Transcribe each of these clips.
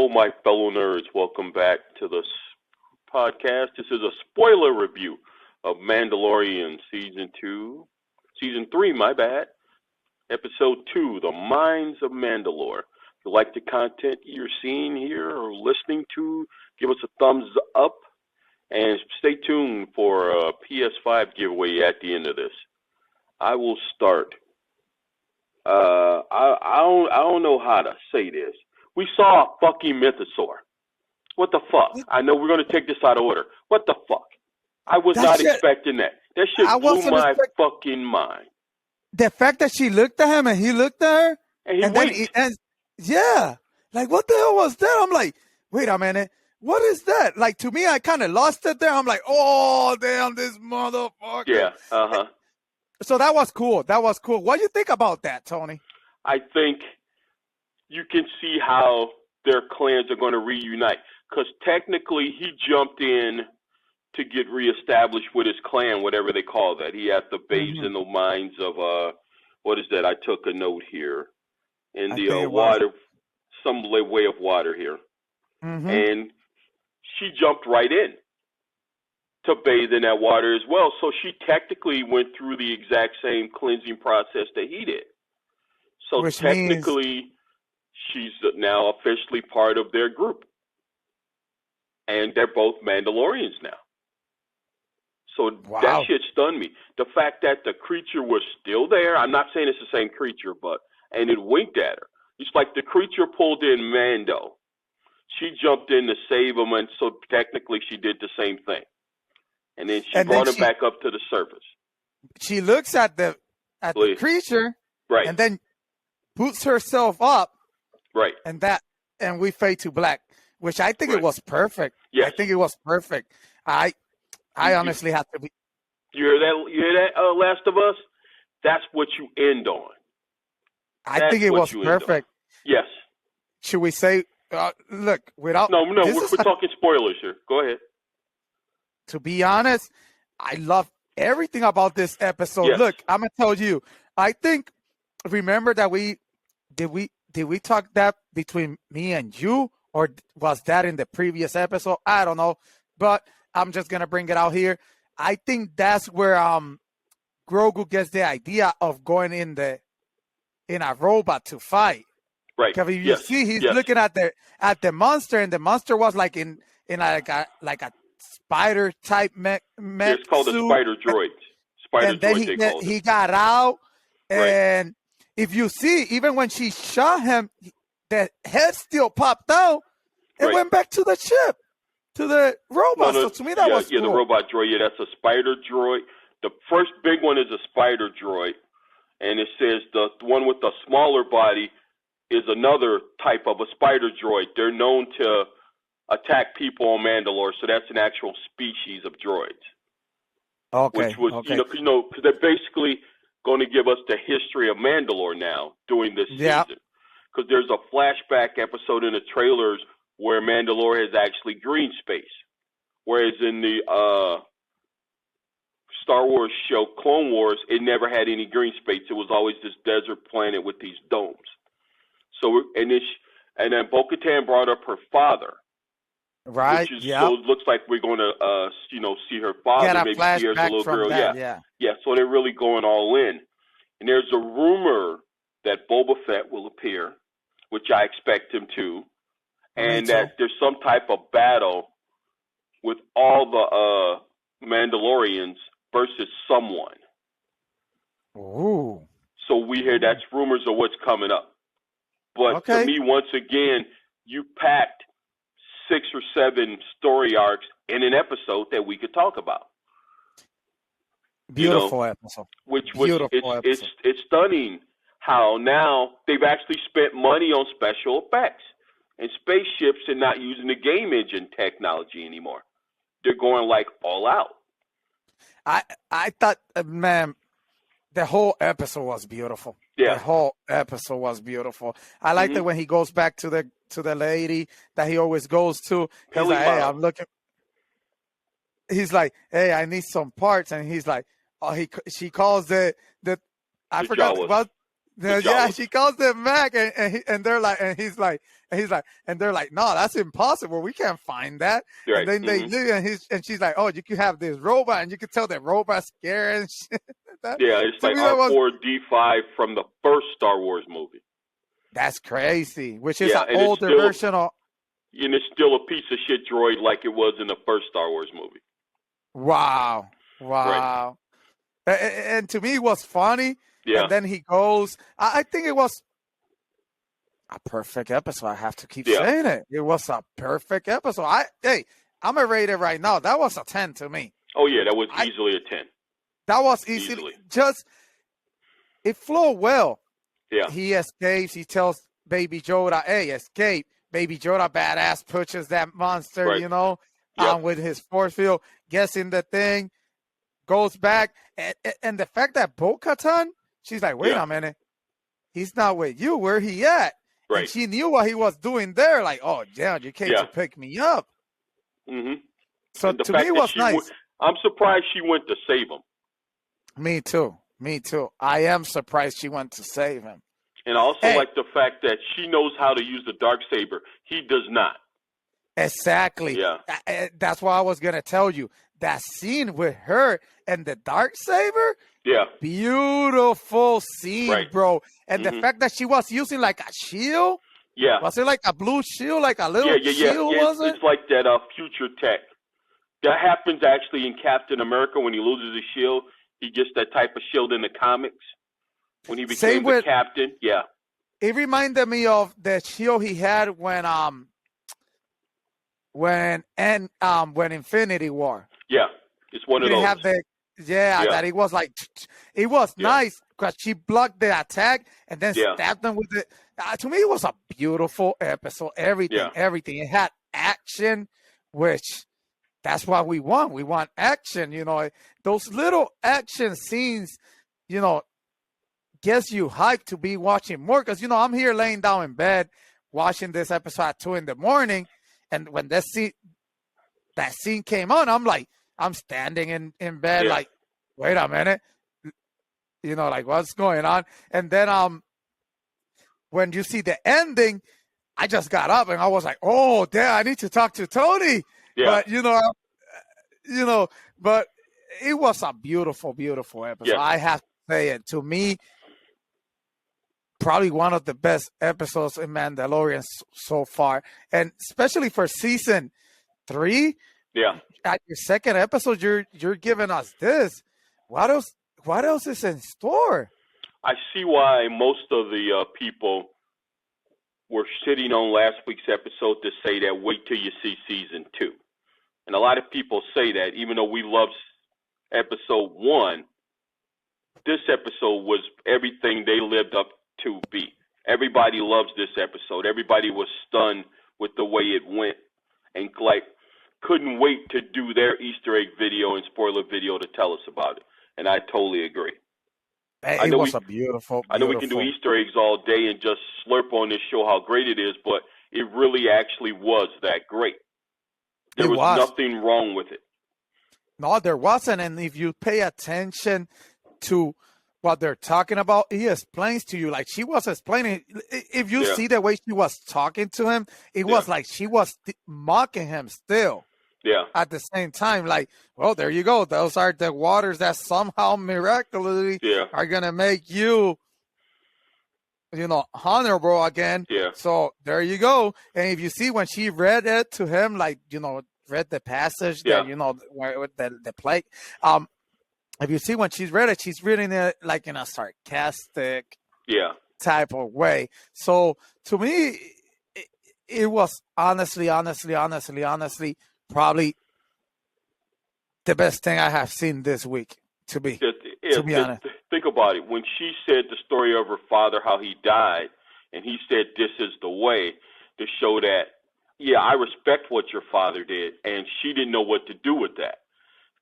Hello, my fellow nerds. Welcome back to this podcast. This is a spoiler review of Mandalorian Season 3, my bad. Episode 2, The Mines of Mandalore. If you like the content you're seeing here or listening to, give us a thumbs up and stay tuned for a PS5 giveaway at the end of this. I will start. I don't know how to say this. We saw a fucking mythosaur. What the fuck? I know we're going to take this out of order. What the fuck? I was not expecting that. That shit blew my fucking mind. The fact that she looked at him and he looked at her. And then yeah. Like, what the hell was that? I'm like, wait a minute. What is that? Like, to me, I kind of lost it there. I'm like, oh, damn, this motherfucker. Yeah, uh-huh. So that was cool. What do you think about that, Tony? I think you can see how their clans are going to reunite. Because technically, he jumped in to get reestablished with his clan, whatever they call that. He had the base in the mines of, what is that? I took a note here. In the water, some way of water here. And she jumped right in to bathe in that water as well. So she technically went through the exact same cleansing process that he did. So which technically, means she's now officially part of their group. And they're both Mandalorians now. So that shit stunned me. The fact that the creature was still there, I'm not saying it's the same creature, and it winked at her. It's like the creature pulled in Mando. She jumped in to save him, and so technically she did the same thing. And then she brought him back up to the surface. She looks at the creature, right, and then boots herself up, right, and we fade to black, which I think it was perfect. Yes. I think it was perfect. I honestly have to be. You hear that, Last of Us? That's what you end on. I think it was perfect. Yes. Should we say? Look, without no, we're talking spoilers here. Go ahead. To be honest, I love everything about this episode. Yes. Look, I'm gonna tell you. I think. Remember that we talk that between me and you, or was that in the previous episode? I don't know, but I'm just gonna bring it out here. I think that's where Grogu gets the idea of going in a robot to fight. Right. Because if you see, he's looking at the monster, and the monster was like in like a spider type mech. It's called suit. a spider droid. And then he got out, and if you see, even when she shot him, the head still popped out and went back to the ship, to the robot. So to me, that was cool. The robot droid. Yeah, that's a spider droid. The first big one is a spider droid, and it says the one with the smaller body is another type of a spider droid. They're known to attack people on Mandalore, so that's an actual species of droids. Okay. Which was, because they're basically going to give us the history of Mandalore now during this season. Because there's a flashback episode in the trailers where Mandalore has actually green space. Whereas in the Star Wars show Clone Wars, it never had any green space. It was always this desert planet with these domes. So, and then Bo-Katan brought up her father. Right. So it looks like we're going to, see her father. Maybe see her as a little girl. Yeah. So they're really going all in. And there's a rumor that Boba Fett will appear, which I expect him to, and that there's some type of battle with all the Mandalorians versus someone. Ooh. So we hear that's rumors of what's coming up. But to me, once again, you packed 6 or 7 story arcs in an episode that we could talk about. Beautiful episode. It's stunning how now they've actually spent money on special effects and spaceships and not using the game engine technology anymore. They're going like all out. I thought, man, the whole episode was beautiful. Yeah. The whole episode was beautiful. I liked it when he goes back to the lady that he always goes to. He's like, hey, I'm looking. He's like, hey, I need some parts, and he's like, she calls I forgot what Yeah, she calls him Mac, and they're like, and he's like, and they're like, no, that's impossible. We can't find that. Right. And then they leave, and she's like, oh, you could have this robot, and you could tell that robot's scared and shit. Yeah, it's like R4D5 from the first Star Wars movie. That's crazy. Which is an and older version of. And it's still a piece of shit droid like it was in the first Star Wars movie. Wow. Right. And to me, it was funny. Yeah. And then he goes. I think it was a perfect episode. I have to keep saying it. It was a perfect episode. I'm gonna rate it right now. That was a 10 to me. Oh yeah, that was easily a 10. That was easily. Just it flowed well. Yeah. He escapes. He tells Baby Yoda, "Hey, escape." Baby Yoda, badass, pushes that monster. Right. You know, with his force field, gets in the thing, goes back, and the fact that Bo-Katan, she's like, wait a minute, he's not with you. Where he at? Right. And she knew what he was doing there. Like, oh, damn, you came to pick me up. Mm-hmm. So to me, it was nice. I'm surprised she went to save him. Me too. I am surprised she went to save him. And I also like the fact that she knows how to use the Darksaber. He does not. Exactly. Yeah. That's what I was going to tell you. That scene with her and the Darksaber. Yeah. Beautiful scene, bro. And the fact that she was using like a shield. Yeah. Was it like a blue shield, like a little shield, was it? It's like that future tech. That happens actually in Captain America when he loses his shield. He gets that type of shield in the comics. When he became the captain, it reminded me of the shield he had when Infinity War. Yeah, it's one of those. That it was like it was nice because she blocked the attack and then stabbed them with it. To me, it was a beautiful episode. Everything. It had action, which that's what we want. We want action. You know, those little action scenes. You know. Gets you hyped to be watching more because I'm here laying down in bed watching this episode at 2 a.m. and when that scene came on, I'm standing in bed like, wait a minute, like what's going on? And then when you see the ending, I just got up and I was like, oh damn, I need to talk to Tony. But but it was a beautiful episode. I have to say it. To me, probably one of the best episodes in Mandalorian so far, and especially for season 3. Yeah. At your second episode, you're giving us this. What else is in store? I see why most of the people were sitting on last week's episode to say that wait till you see season 2, and a lot of people say that even though we love episode 1, this episode was everything they lived up to be. Everybody loves this episode. Everybody was stunned with the way it went and couldn't wait to do their Easter egg video and spoiler video to tell us about it. And I totally agree. It was a beautiful. I know we can do Easter eggs all day and just slurp on this show how great it is, but it really actually was that great. There was nothing wrong with it. No, there wasn't. And if you pay attention to what they're talking about, he explains to you like she was explaining. If you see the way she was talking to him, it was like she was mocking him still. Yeah. At the same time, like, well, there you go. Those are the waters that somehow miraculously are gonna make you, honorable again. Yeah. So there you go. And if you see when she read it to him, like, read the passage that with the plague. If you see when she's read it, she's reading it like in a sarcastic type of way. So to me, it was honestly, probably the best thing I have seen this week, to be honest. Think about it. When she said the story of her father, how he died, and he said, this is the way, to show that, I respect what your father did, and she didn't know what to do with that.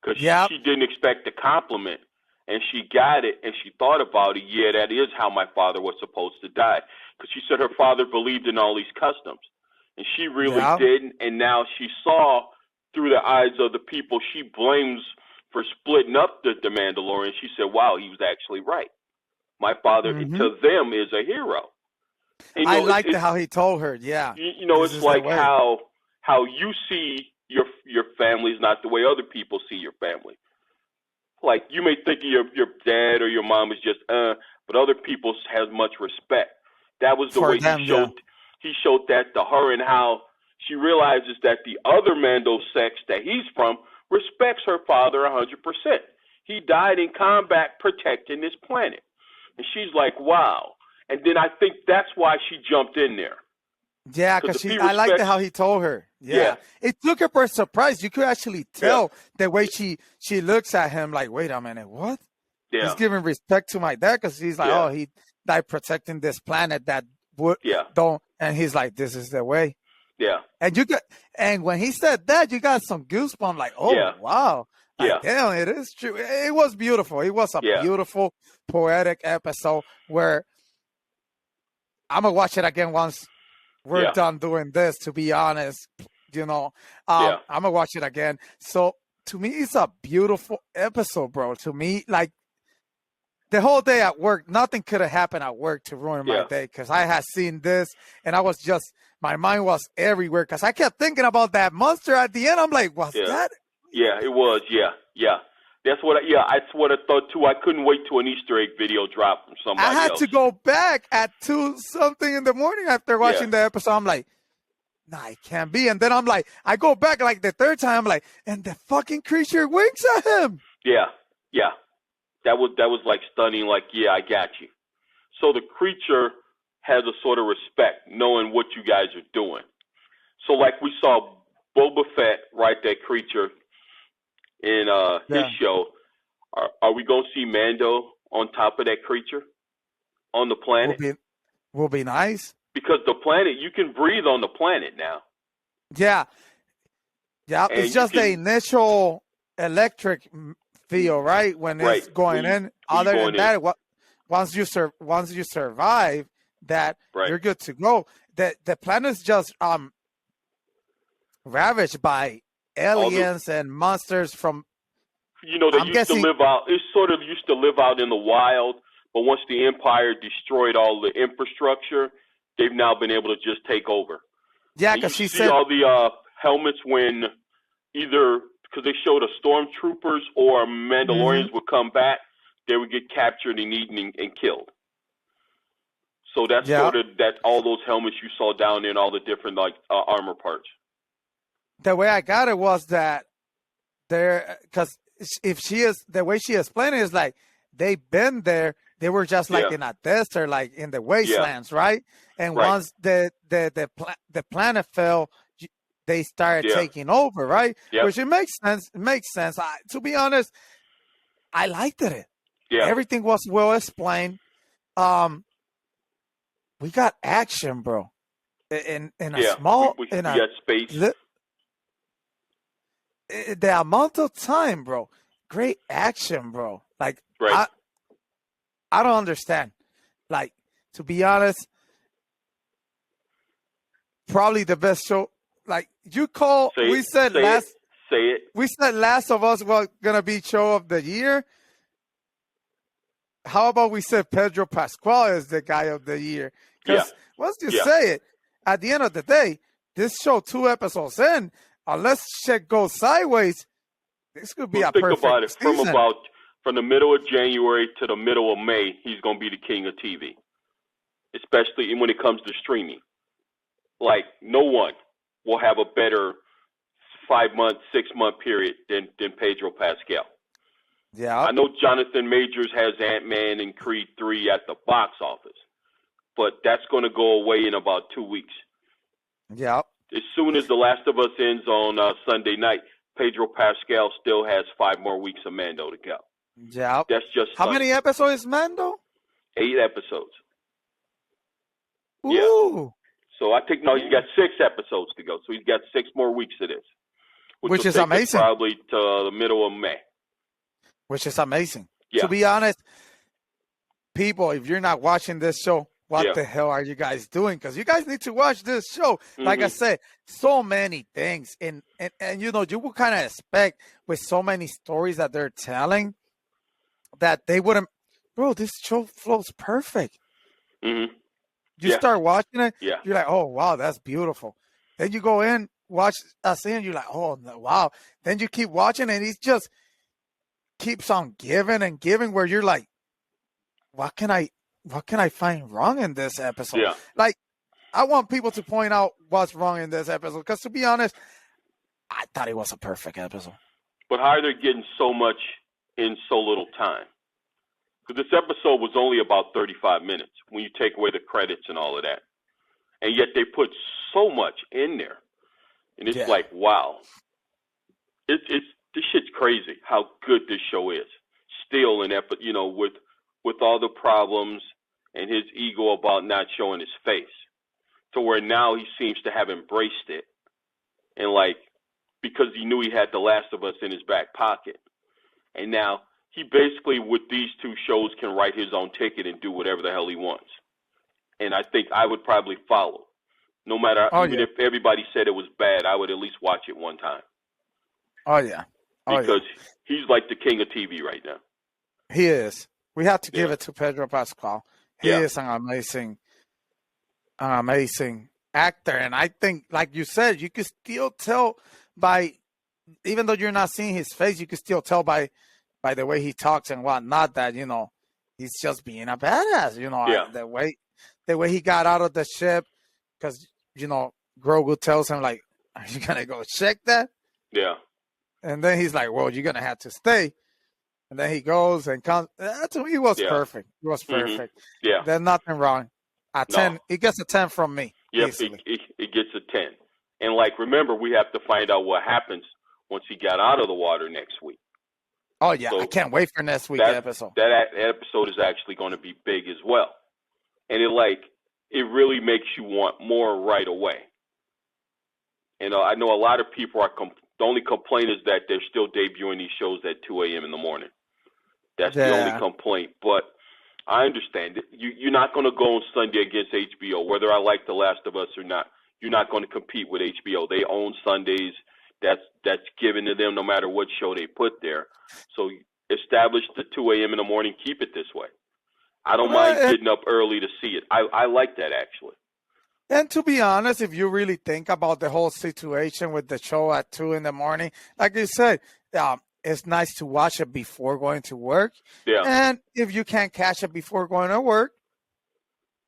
Because she didn't expect the compliment, and she got it, and she thought about it. Yeah, that is how my father was supposed to die. Because she said her father believed in all these customs, and she really didn't. And now she saw through the eyes of the people she blames for splitting up the Mandalorian. She said, wow, he was actually right. My father, to them, is a hero. And, I liked how he told her. Yeah, it's like how you see your family is not the way other people see your family. Like, you may think of your dad or your mom as just but other people have much respect. That was the way he showed that to her, and how she realizes that the other Mando sex that he's from respects her father 100%. He died in combat protecting this planet. And she's like, wow. And then I think that's why she jumped in there. Yeah, because I liked how he told her. Yeah. It took her by surprise. You could actually tell the way she looks at him like, wait a minute, what? Yeah. He's giving respect to my dad, because he's like, oh, he died protecting this planet that don't. And he's like, this is the way. Yeah. And when he said that, you got some goosebumps like, oh, wow. Like, damn, it is true. It was beautiful. It was a beautiful, poetic episode where I'm going to watch it again once we're done doing this, to be honest. I'm going to watch it again. So, to me, it's a beautiful episode, bro. To me, like, the whole day at work, nothing could have happened at work to ruin my day, because I had seen this, and I was just, my mind was everywhere, because I kept thinking about that monster at the end. I'm like, what's that? Yeah, it was. Yeah. That's what I thought too. I couldn't wait till an Easter egg video dropped from somebody else. I had to go back at 2-something in the morning after watching the episode. I'm like, nah, it can't be. And then I'm like, I go back like the third time. I'm like, and the fucking creature winks at him. Yeah. That was like stunning. Like, yeah, I got you. So the creature has a sort of respect, knowing what you guys are doing. So like we saw Boba Fett ride that creature in his show. Are we going to see Mando on top of that creature on the planet? Will be nice. Because the planet, you can breathe on the planet now. Yeah. Yeah, and it's just the initial electric feel, right? When it's going in. Other than that, once you survive that, you're good to go. The planet's just ravaged by aliens and monsters from. They used to live out. It sort of used to live out in the wild, but once the Empire destroyed all the infrastructure, they've now been able to just take over. Yeah, because she said all the helmets when either because they showed a stormtroopers or Mandalorians would come back, they would get captured and eaten and killed. So that's sort of that. All those helmets you saw down there and all the different armor parts. The way I got it was that because if she is the way she explained it is like they've been there, they were just like in a desert, like in the wastelands, right? And once the planet fell, they started taking over, right? Which it makes sense. It makes sense. To be honest, I liked it. Yeah, everything was well explained. We got action, bro. In a small we got space. The amount of time, bro. Great action, bro. Like, I don't understand. Like, to be honest, probably the best show. Like, we said Last of Us was gonna be show of the year. How about we said Pedro Pascal is the guy of the year? Because once you say it, at the end of the day, this show 2 episodes in. Unless shit goes sideways, this could be a perfect season. Think about it. From the middle of January to the middle of May, he's going to be the king of TV, especially when it comes to streaming. Like, no one will have a better 5-month, 6-month period than Pedro Pascal. Yeah, I know Jonathan Majors has Ant-Man and Creed 3 at the box office, but that's going to go away in about 2 weeks. Yeah. As soon as The Last of Us ends on Sunday night, Pedro Pascal still has 5 more weeks of Mando to go. Yeah. That's just how many episodes is Mando? 8 episodes. Ooh. Yeah. So I think he's got 6 episodes to go. So he's got 6 more weeks of this, which is amazing. Probably to the middle of May. Which is amazing. Yeah. To be honest, people, if you're not watching this show, what the hell are you guys doing? Because you guys need to watch this show. Like I said, so many things. And you will kind of expect with so many stories that they're telling that they wouldn't bro, this show flows perfect. Mm-hmm. You start watching it, Yeah. you're like, oh, wow, that's beautiful. Then you go in, watch a scene, you're like, oh, wow. Then you keep watching, and he just keeps on giving and giving, where you're like, what can I find wrong in this episode? Yeah. Like, I want people to point out what's wrong in this episode, because to be honest, I thought it was a perfect episode. But how are they getting so much in so little time? Because this episode was only about 35 minutes when you take away the credits and all of that. And yet they put so much in there. And it's like, wow. It's this shit's crazy how good this show is. Still with all the problems and his ego about not showing his face. To where now he seems to have embraced it. And because he knew he had The Last of Us in his back pocket. And now he basically, with these two shows, can write his own ticket and do whatever the hell he wants. And I think I would probably follow. No matter, even if everybody said it was bad, I would at least watch it one time. Oh, yeah. Because he's like the king of TV right now. He is. We have to give it to Pedro Pascal. He is an amazing actor. And I think, like you said, you can still tell by, even though you're not seeing his face, you can still tell by the way he talks and whatnot that, he's just being a badass, the way he got out of the ship, because, Grogu tells him, like, are you going to go check that? Yeah. And then he's like, well, you're going to have to stay. And then he goes and comes. To me, he was perfect. He was perfect. Mm-hmm. Yeah. There's nothing wrong. A 10. He gets a 10 from me. Yep, it gets a 10. And, remember, we have to find out what happens once he got out of the water next week. Oh, yeah. So I can't wait for next week's episode. That episode is actually going to be big as well. And it really makes you want more right away. I know a lot of people the only complaint is that they're still debuting these shows at 2 a.m. in the morning. That's the only complaint. But I understand it. You're not going to go on Sunday against HBO, whether I like The Last of Us or not. You're not going to compete with HBO. They own Sundays. That's given to them no matter what show they put there. So establish the 2 a.m. in the morning. Keep it this way. I don't mind getting up early to see it. I like that, actually. And to be honest, if you really think about the whole situation with the show at 2 in the morning, like you said, it's nice to watch it before going to work. Yeah. And if you can't catch it before going to work,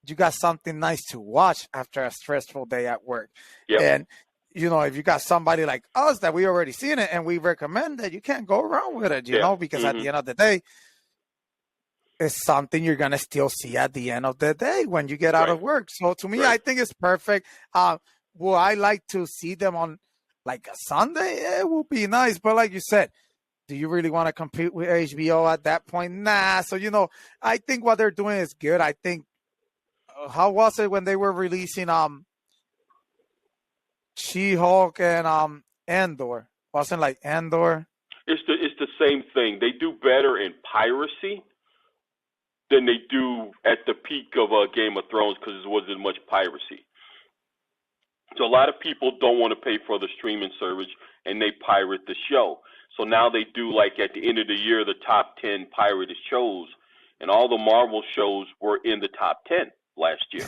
you got something nice to watch after a stressful day at work. Yep. And, if you got somebody like us that we already seen it and we recommend it, you can't go wrong with it, because at the end of the day, it's something you're going to still see at the end of the day when you get out of work. So to me, I think it's perfect. Would I like to see them on like a Sunday? It would be nice. But like you said, do you really want to compete with HBO at that point? Nah. So, I think what they're doing is good. I think, how was it when they were releasing She-Hulk and Andor? Wasn't like Andor? It's the same thing. They do better in piracy than they do at the peak of Game of Thrones because there wasn't much piracy. So a lot of people don't want to pay for the streaming service and they pirate the show. So now they do, at the end of the year, the top 10 pirated shows, and all the Marvel shows were in the top 10 last year.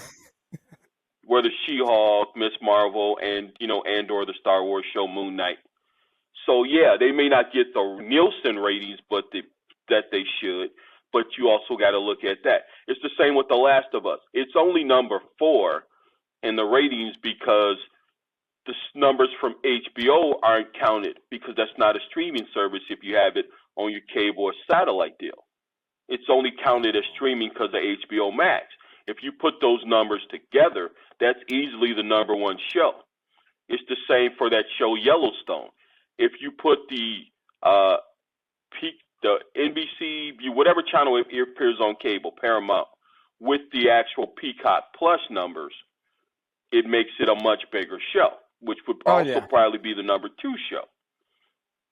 Where the She-Hulk, Miss Marvel, and Andor, the Star Wars show, Moon Knight. So yeah, they may not get the Nielsen ratings, but that they should. But you also got to look at that. It's the same with The Last of Us. It's only number 4 in the ratings because the numbers from HBO aren't counted because that's not a streaming service if you have it on your cable or satellite deal. It's only counted as streaming because of HBO Max. If you put those numbers together, that's easily the number 1 show. It's the same for that show Yellowstone. If you put the NBC, whatever channel it appears on cable, Paramount, with the actual Peacock Plus numbers, it makes it a much bigger show, which would also probably be the number 2 show.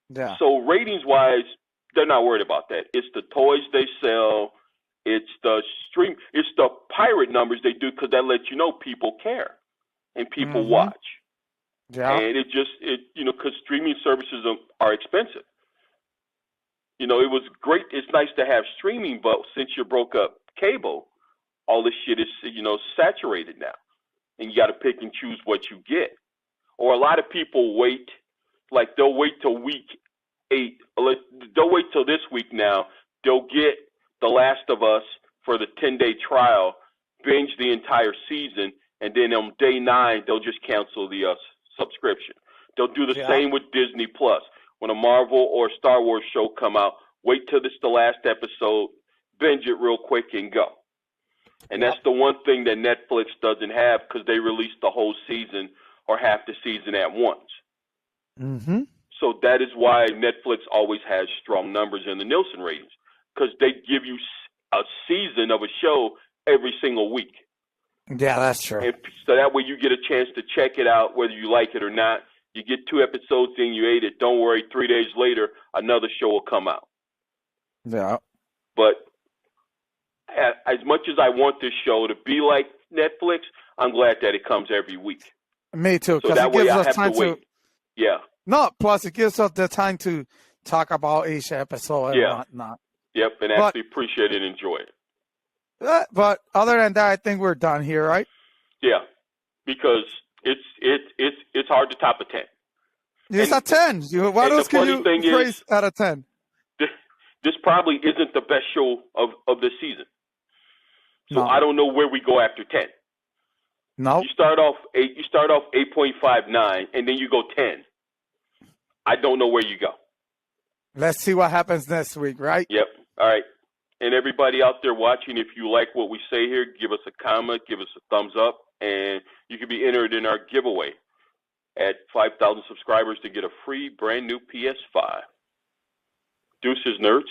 Yeah. So ratings-wise, they're not worried about that. It's the toys they sell. It's the pirate numbers they do because that lets you know people care and people watch. Yeah. And because streaming services are expensive. You know, it was great. It's nice to have streaming, but since you broke up cable, all this shit is, you know, saturated now. And you got to pick and choose what you get. Or a lot of people wait, like they'll wait till week 8. They'll wait till this week now. They'll get The Last of Us for the 10-day trial, binge the entire season, and then on day 9, they'll just cancel the subscription. They'll do the same with Disney Plus. When a Marvel or Star Wars show come out, wait till this the last episode, binge it real quick and go. And that's the one thing that Netflix doesn't have because they release the whole season or half the season at once. Mm-hmm. So that is why Netflix always has strong numbers in the Nielsen ratings, because they give you a season of a show every single week. Yeah, that's true. And so that way you get a chance to check it out whether you like it or not. You get 2 episodes in, you ate it. Don't worry, 3 days later, another show will come out. Yeah. But as much as I want this show to be like Netflix, I'm glad that it comes every week. Me too, So because that it way gives I us have time to wait. Yeah. No, plus it gives us the time to talk about each episode and whatnot. Yep, and actually appreciate it and enjoy it. But other than that, I think we're done here, right? Yeah, because it's hard to top a 10. It's a 10. What else can you praise out of 10? This probably isn't the best show of this season. So No. I don't know where we go after 10. No. You start off 8.59, and then you go 10. I don't know where you go. Let's see what happens next week, right? Yep. All right. And everybody out there watching, if you like what we say here, give us a comment, give us a thumbs up, and you can be entered in our giveaway at 5,000 subscribers to get a free brand new PS5. Deuces, nerds.